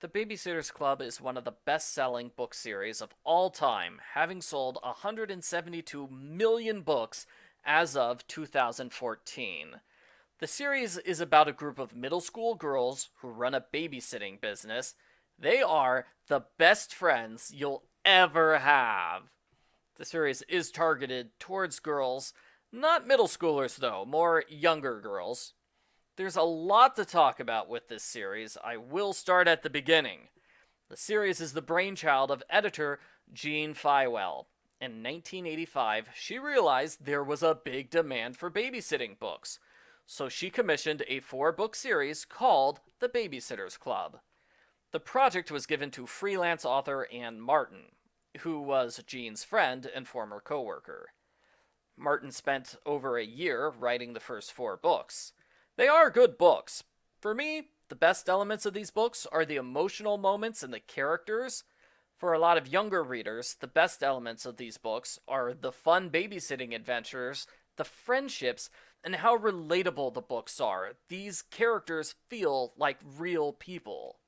The Babysitter's Club is one of the best-selling book series of all time, having sold 172 million books as of 2014. The series is about a group of middle school girls who run a babysitting business. They are the best friends you'll ever have. The series is targeted towards girls, not middle schoolers though, more younger girls. There's a lot to talk about with this series. I will start at the beginning. The series is the brainchild of editor Jean Fywell. In 1985, she realized there was a big demand for babysitting books, so she commissioned a 4-book series called The Babysitter's Club. The project was given to freelance author Anne Martin, who was Jean's friend and former coworker. Martin spent over a year writing the first 4 books. They are good books. For me, the best elements of these books are the emotional moments and the characters. For a lot of younger readers, the best elements of these books are the fun babysitting adventures, the friendships, and how relatable the books are. These characters feel like real people.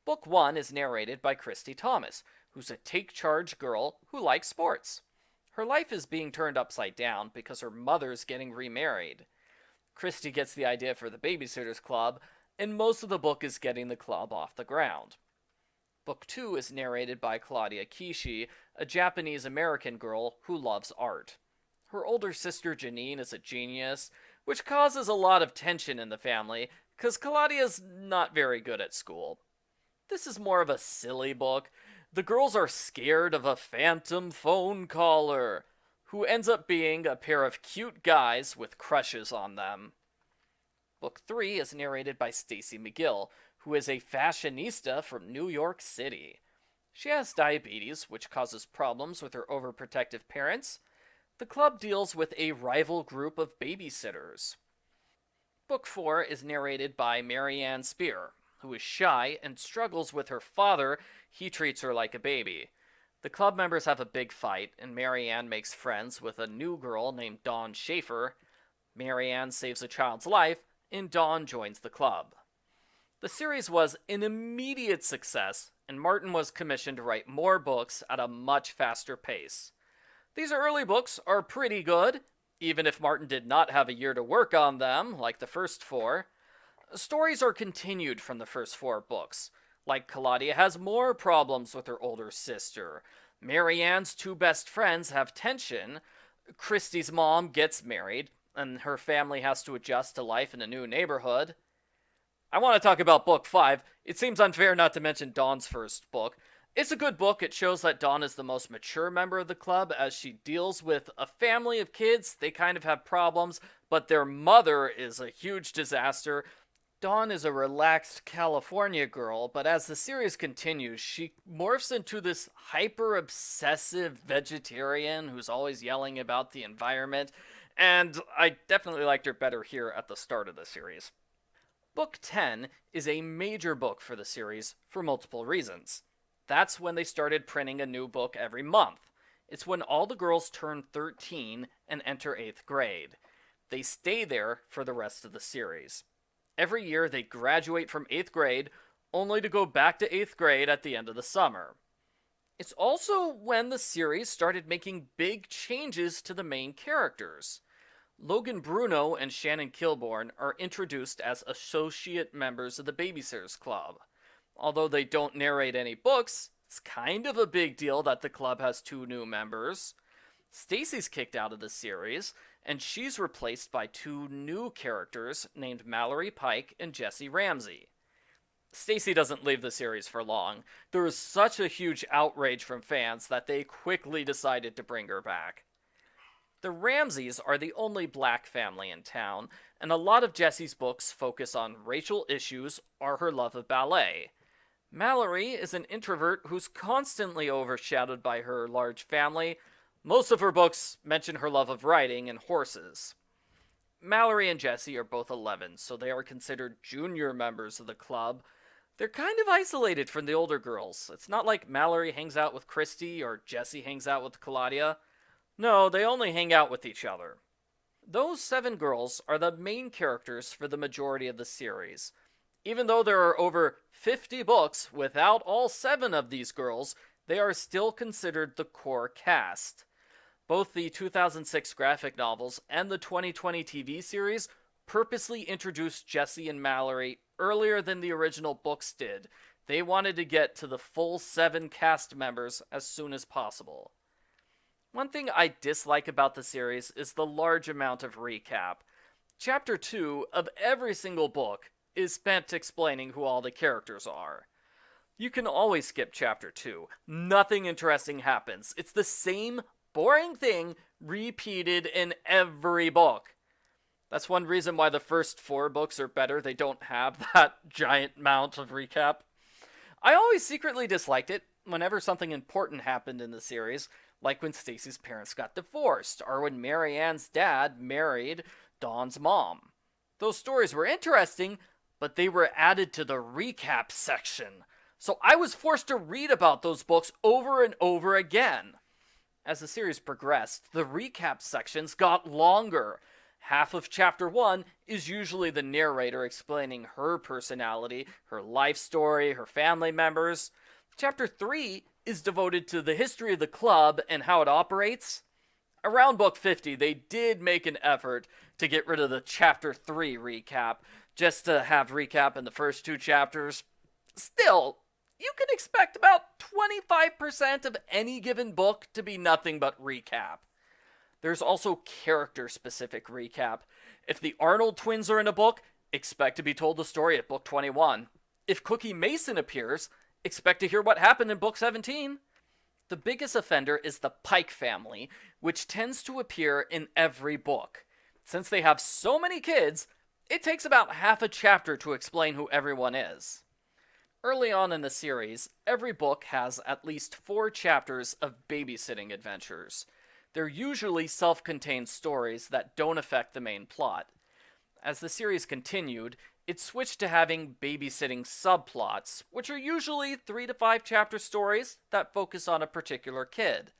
Book 1 is narrated by Christy Thomas, who's a take-charge girl who likes sports. Her life is being turned upside down because her mother's getting remarried. Christy gets the idea for the Babysitter's Club, and most of the book is getting the club off the ground. Book 2 is narrated by Claudia Kishi, a Japanese-American girl who loves art. Her older sister Janine is a genius, which causes a lot of tension in the family, because Claudia's not very good at school. This is more of a silly book. The girls are scared of a phantom phone caller, who ends up being a pair of cute guys with crushes on them. Book 3 is narrated by Stacy McGill, who is a fashionista from New York City. She has diabetes, which causes problems with her overprotective parents. The club deals with a rival group of babysitters. Book 4 is narrated by Marianne Spear, who is shy and struggles with her father. He treats her like a baby. The club members have a big fight, and Marianne makes friends with a new girl named Dawn Schaefer. Marianne saves a child's life, and Dawn joins the club. The series was an immediate success, and Martin was commissioned to write more books at a much faster pace. These early books are pretty good, even if Martin did not have a year to work on them, like the first 4. Stories are continued from the first 4 books. Like Claudia has more problems with her older sister. Marianne's 2 best friends have tension. Christy's mom gets married, and her family has to adjust to life in a new neighborhood. I want to talk about book 5. It seems unfair not to mention Dawn's first book. It's a good book. It shows that Dawn is the most mature member of the club as she deals with a family of kids. They kind of have problems, but their mother is a huge disaster. Dawn is a relaxed California girl, but as the series continues, she morphs into this hyper-obsessive vegetarian who's always yelling about the environment, and I definitely liked her better here at the start of the series. Book 10 is a major book for the series for multiple reasons. That's when they started printing a new book every month. It's when all the girls turn 13 and enter 8th grade. They stay there for the rest of the series. Every year they graduate from 8th grade, only to go back to 8th grade at the end of the summer. It's also when the series started making big changes to the main characters. Logan Bruno and Shannon Kilborn are introduced as associate members of the Babysitters Club. Although they don't narrate any books, it's kind of a big deal that the club has 2 new members. Stacy's kicked out of the series, and she's replaced by 2 new characters named Mallory Pike and Jessie Ramsey. Stacy doesn't leave the series for long. There was such a huge outrage from fans that they quickly decided to bring her back. The Ramseys are the only black family in town, and a lot of Jessie's books focus on racial issues or her love of ballet. Mallory is an introvert who's constantly overshadowed by her large family. Most of her books mention her love of riding and horses. Mallory and Jessie are both 11, so they are considered junior members of the club. They're kind of isolated from the older girls. It's not like Mallory hangs out with Christy or Jessie hangs out with Claudia. No, they only hang out with each other. Those 7 girls are the main characters for the majority of the series. Even though there are over 50 books without all 7 of these girls, they are still considered the core cast. Both the 2006 graphic novels and the 2020 TV series purposely introduced Jessie and Mallory earlier than the original books did. They wanted to get to the full 7 cast members as soon as possible. One thing I dislike about the series is the large amount of recap. Chapter 2 of every single book is spent explaining who all the characters are. You can always skip Chapter 2. Nothing interesting happens. It's the same boring thing repeated in every book. That's one reason why the first 4 books are better. They don't have that giant amount of recap. I always secretly disliked it whenever something important happened in the series, like when Stacy's parents got divorced, or when Mary Ann's dad married Dawn's mom. Those stories were interesting, but they were added to the recap section. So I was forced to read about those books over and over again. As the series progressed, the recap sections got longer. Half of Chapter 1 is usually the narrator explaining her personality, her life story, her family members. Chapter 3 is devoted to the history of the club and how it operates. Around book 50, they did make an effort to get rid of the Chapter 3 recap, just to have recap in the first 2 chapters. Still, you can expect about 25% of any given book to be nothing but recap. There's also character-specific recap. If the Arnold twins are in a book, expect to be told the story at book 21. If Cookie Mason appears, expect to hear what happened in book 17. The biggest offender is the Pike family, which tends to appear in every book. Since they have so many kids, it takes about half a chapter to explain who everyone is. Early on in the series, every book has at least 4 chapters of babysitting adventures. They're usually self-contained stories that don't affect the main plot. As the series continued, it switched to having babysitting subplots, which are usually 3 to 5 chapter stories that focus on a particular kid.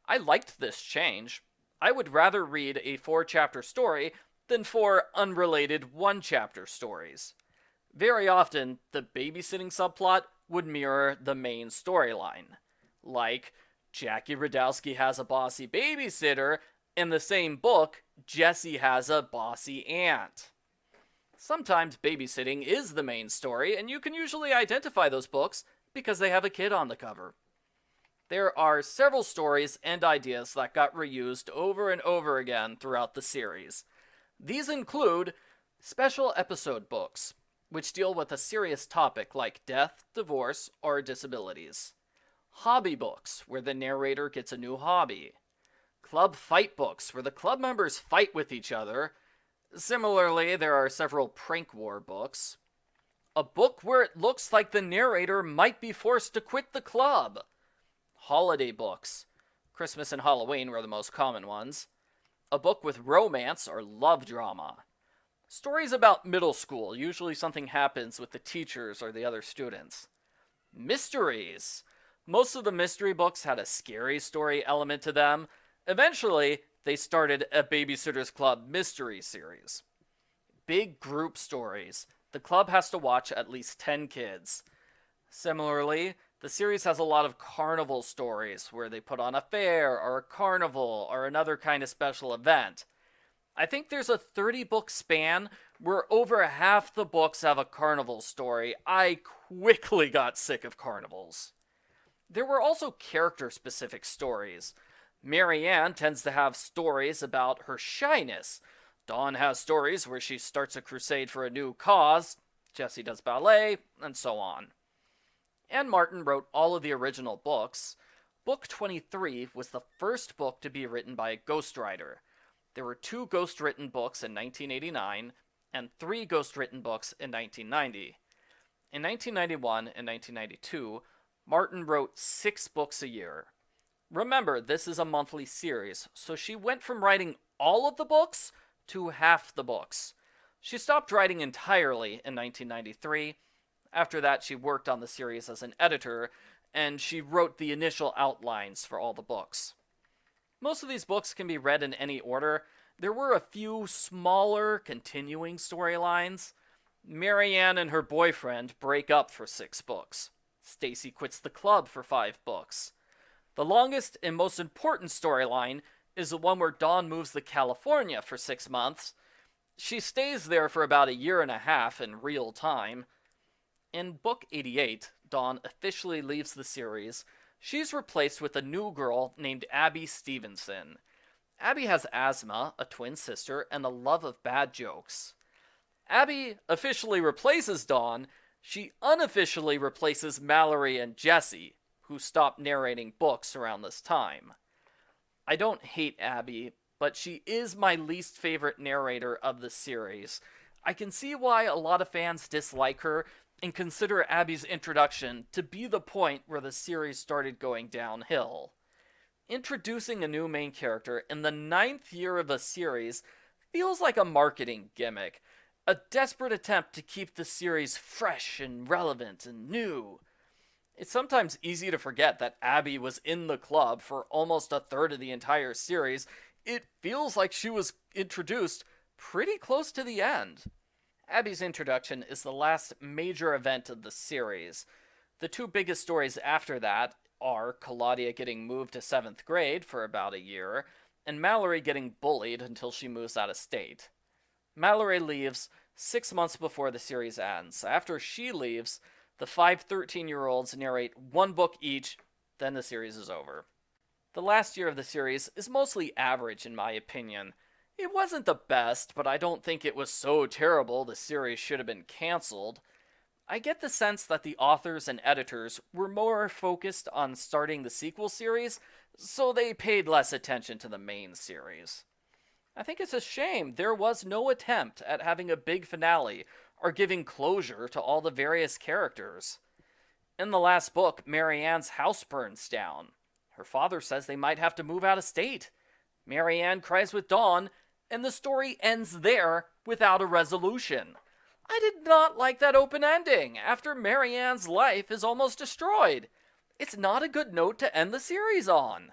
I liked this change. I would rather read a 4-chapter story than 4 unrelated 1-chapter stories. Very often, the babysitting subplot would mirror the main storyline. Like, Jackie Radowski has a bossy babysitter. In the same book, Jessie has a bossy aunt. Sometimes babysitting is the main story, and you can usually identify those books because they have a kid on the cover. There are several stories and ideas that got reused over and over again throughout the series. These include special episode books, which deal with a serious topic like death, divorce, or disabilities. Hobby books, where the narrator gets a new hobby. Club fight books, where the club members fight with each other. Similarly, there are several prank war books. A book where it looks like the narrator might be forced to quit the club. Holiday books. Christmas and Halloween were the most common ones. A book with romance or love drama. Stories about middle school, usually something happens with the teachers or the other students. Mysteries. Most of the mystery books had a scary story element to them. Eventually, they started a Babysitter's Club mystery series. Big group stories. The club has to watch at least 10 kids. Similarly, the series has a lot of carnival stories where they put on a fair or a carnival or another kind of special event. I think there's a 30-book span where over half the books have a carnival story. I quickly got sick of carnivals. There were also character-specific stories. Mary Ann tends to have stories about her shyness. Dawn has stories where she starts a crusade for a new cause. Jessie does ballet, and so on. Ann Martin wrote all of the original books. Book 23 was the first book to be written by a ghostwriter. There were 2 ghost-written books in 1989 and 3 ghost-written books in 1990. In 1991 and 1992, Martin wrote 6 books a year. Remember, this is a monthly series, so she went from writing all of the books to half the books. She stopped writing entirely in 1993. After that, she worked on the series as an editor, and she wrote the initial outlines for all the books. Most of these books can be read in any order. There were a few smaller, continuing storylines. Marianne and her boyfriend break up for 6 books. Stacy quits the club for 5 books. The longest and most important storyline is the one where Dawn moves to California for 6 months. She stays there for about a year and a half in real time. In book 88, Dawn officially leaves the series. She's replaced with a new girl named Abby Stevenson. Abby has asthma, a twin sister, and a love of bad jokes. Abby officially replaces Dawn. She unofficially replaces Mallory and Jesse, who stopped narrating books around this time. I don't hate Abby, but she is my least favorite narrator of the series. I can see why a lot of fans dislike her and consider Abby's introduction to be the point where the series started going downhill. Introducing a new main character in the 9th year of a series feels like a marketing gimmick, a desperate attempt to keep the series fresh and relevant and new. It's sometimes easy to forget that Abby was in the club for almost a third of the entire series. It feels like she was introduced pretty close to the end. Abby's introduction is the last major event of the series. The 2 biggest stories after that are Claudia getting moved to 7th grade for about a year, and Mallory getting bullied until she moves out of state. Mallory leaves 6 months before the series ends. After she leaves, the 5 13-year-olds narrate 1 book each, then the series is over. The last year of the series is mostly average in my opinion. It wasn't the best, but I don't think it was so terrible the series should have been cancelled. I get the sense that the authors and editors were more focused on starting the sequel series, so they paid less attention to the main series. I think it's a shame there was no attempt at having a big finale or giving closure to all the various characters. In the last book, Marianne's house burns down. Her father says they might have to move out of state. Marianne cries with Dawn, and the story ends there without a resolution. I did not like that open ending after Marianne's life is almost destroyed. It's not a good note to end the series on.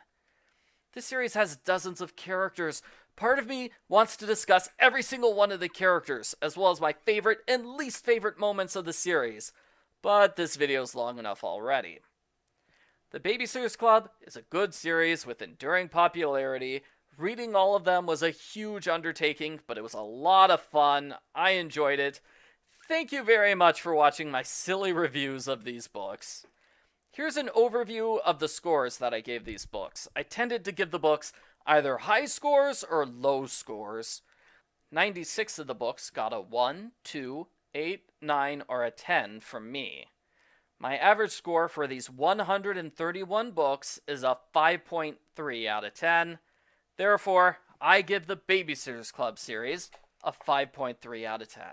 This series has dozens of characters. Part of me wants to discuss every single one of the characters, as well as my favorite and least favorite moments of the series. But this video is long enough already. The Babysitters Club is a good series with enduring popularity. Reading all of them was a huge undertaking, but it was a lot of fun. I enjoyed it. Thank you very much for watching my silly reviews of these books. Here's an overview of the scores that I gave these books. I tended to give the books either high scores or low scores. 96 of the books got a 1, 2, 8, 9, or a 10 from me. My average score for these 131 books is a 5.3 out of 10. Therefore, I give the Babysitters Club series a 5.3 out of 10.